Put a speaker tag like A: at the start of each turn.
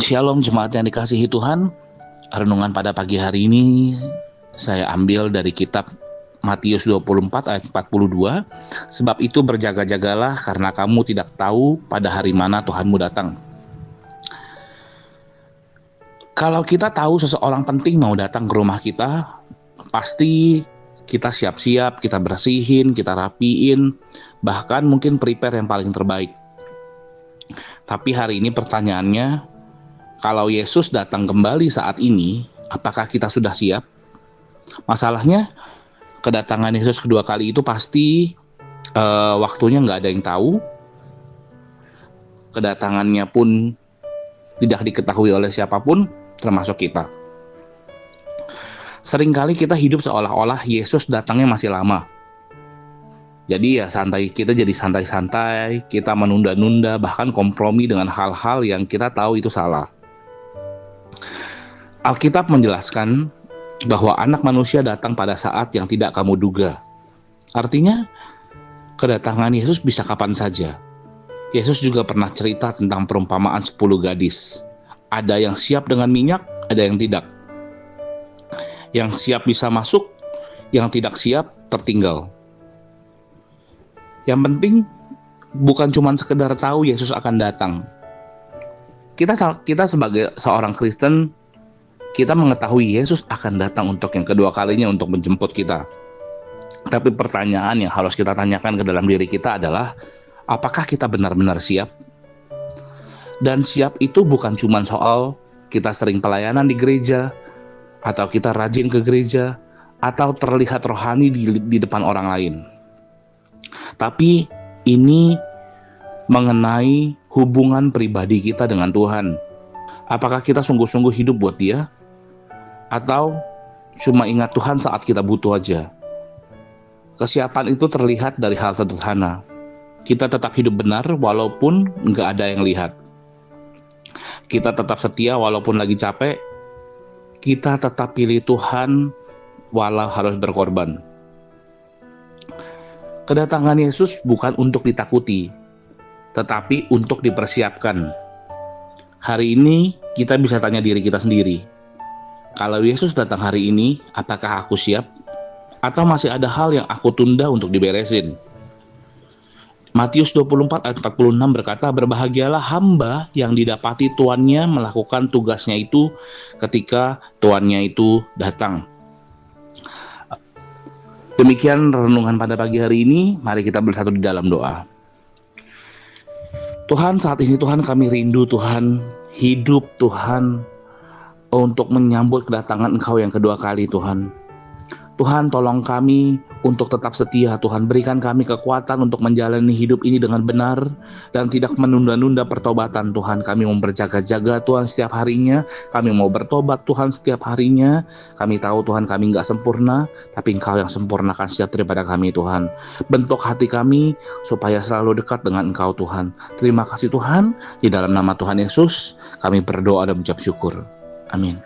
A: Shalom jemaat yang dikasihi Tuhan. Renungan pada pagi hari ini saya ambil dari kitab Matius 24 ayat 42. Sebab itu berjaga-jagalah karena kamu tidak tahu pada hari mana Tuhanmu datang. Kalau kita tahu seseorang penting mau datang ke rumah kita, pasti kita siap-siap, kita bersihin, kita rapiin, bahkan mungkin prepare yang paling terbaik. Tapi hari ini pertanyaannya, kalau Yesus datang kembali saat ini, apakah kita sudah siap? Masalahnya, kedatangan Yesus kedua kali itu pasti waktunya nggak ada yang tahu. Kedatangannya pun tidak diketahui oleh siapapun, termasuk kita. Seringkali kita hidup seolah-olah Yesus datangnya masih lama. Jadi ya kita jadi santai-santai, kita menunda-nunda, bahkan kompromi dengan hal-hal yang kita tahu itu salah. Alkitab menjelaskan bahwa anak manusia datang pada saat yang tidak kamu duga. Artinya, kedatangan Yesus bisa kapan saja. Yesus juga pernah cerita tentang perumpamaan 10 gadis. Ada yang siap dengan minyak, ada yang tidak. Yang siap bisa masuk, yang tidak siap tertinggal. Yang penting bukan cuma sekedar tahu Yesus akan datang. Kita sebagai seorang Kristen, kita mengetahui Yesus akan datang untuk yang kedua kalinya untuk menjemput kita. Tapi pertanyaan yang harus kita tanyakan ke dalam diri kita adalah, apakah kita benar-benar siap? Dan siap itu bukan cuma soal kita sering pelayanan di gereja, atau kita rajin ke gereja, atau terlihat rohani di depan orang lain. Tapi ini mengenai hubungan pribadi kita dengan Tuhan. Apakah kita sungguh-sungguh hidup buat Dia? Atau cuma ingat Tuhan saat kita butuh aja? Kesiapan itu terlihat dari hal sederhana. Kita tetap hidup benar walaupun nggak ada yang lihat. Kita tetap setia walaupun lagi capek. Kita tetap pilih Tuhan walau harus berkorban. Kedatangan Yesus bukan untuk ditakuti, tetapi untuk dipersiapkan. Hari ini kita bisa tanya diri kita sendiri, kalau Yesus datang hari ini, apakah aku siap? Atau masih ada hal yang aku tunda untuk diberesin? Matius 24 ayat 46 berkata, berbahagialah hamba yang didapati tuannya melakukan tugasnya itu ketika tuannya itu datang. Demikian renungan pada pagi hari ini. Mari kita bersatu di dalam doa. Tuhan, saat ini Tuhan kami rindu Tuhan, hidup Tuhan, untuk menyambut kedatangan Engkau yang kedua kali Tuhan. Tuhan, tolong kami untuk tetap setia Tuhan. Berikan kami kekuatan untuk menjalani hidup ini dengan benar dan tidak menunda-nunda pertobatan Tuhan. Kami mau berjaga-jaga Tuhan setiap harinya. Kami mau bertobat Tuhan setiap harinya. Kami tahu Tuhan kami gak sempurna, tapi Engkau yang sempurnakan setiap daripada kami Tuhan. Bentuk hati kami supaya selalu dekat dengan Engkau Tuhan. Terima kasih Tuhan. Di dalam nama Tuhan Yesus kami berdoa dan mengucap syukur. Amin.